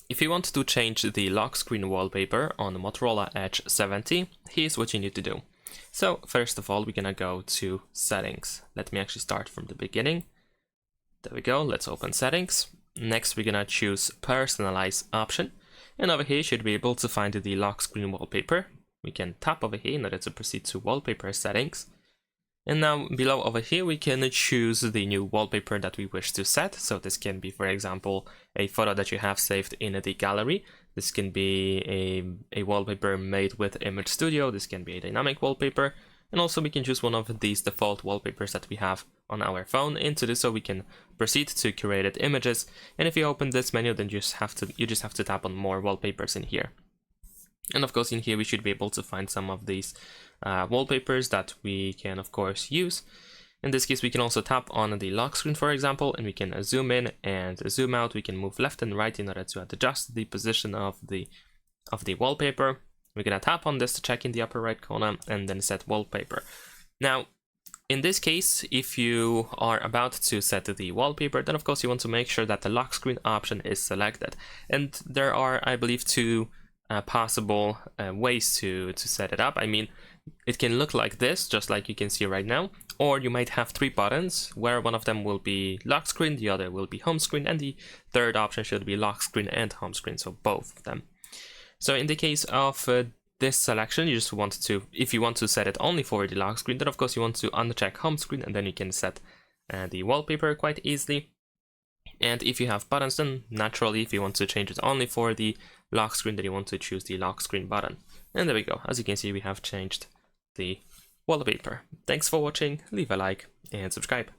if you want to change the lock screen wallpaper on the Motorola Edge 70, here's what you need to do. So first of all, we're gonna go to settings. Let me actually start from the beginning. There we go, let's open settings. Next, we're gonna choose personalize option. And over here, you should be able to find the lock screen wallpaper. We can tap over here in order to proceed to wallpaper settings. And now below over here, we can choose the new wallpaper that we wish to set. So this can be, for example, a photo that you have saved in the gallery. This can be a wallpaper made with Image Studio. This can be a dynamic wallpaper. And also we can choose one of these default wallpapers that we have on our phone. And to do so, we can proceed to created images. And if you open this menu, then you just have to tap on more wallpapers in here. And of course, in here, we should be able to find some of these wallpapers that we can, of course, use. In this case, we can also tap on the lock screen, for example, and we can zoom in and zoom out. We can move left and right in order to adjust the position of the wallpaper. We're gonna tap on this to check in the upper right corner and then set wallpaper. Now, in this case, if you are about to set the wallpaper, then of course you want to make sure that the lock screen option is selected. And there are, I believe, two possible ways to set it up. I mean, it can look like this, just like you can see right now, or you might have three buttons where one of them will be lock screen, the other will be home screen, and the third option should be lock screen and home screen, so both of them. So in the case of this selection, you just want to, if you want to set it only for the lock screen, then of course you want to uncheck home screen, and then you can set the wallpaper quite easily. And if you have buttons, then naturally, if you want to change it only for the lock screen, then you want to choose the lock screen button. And there we go. As you can see, we have changed the wallpaper. Thanks for watching, leave a like and subscribe.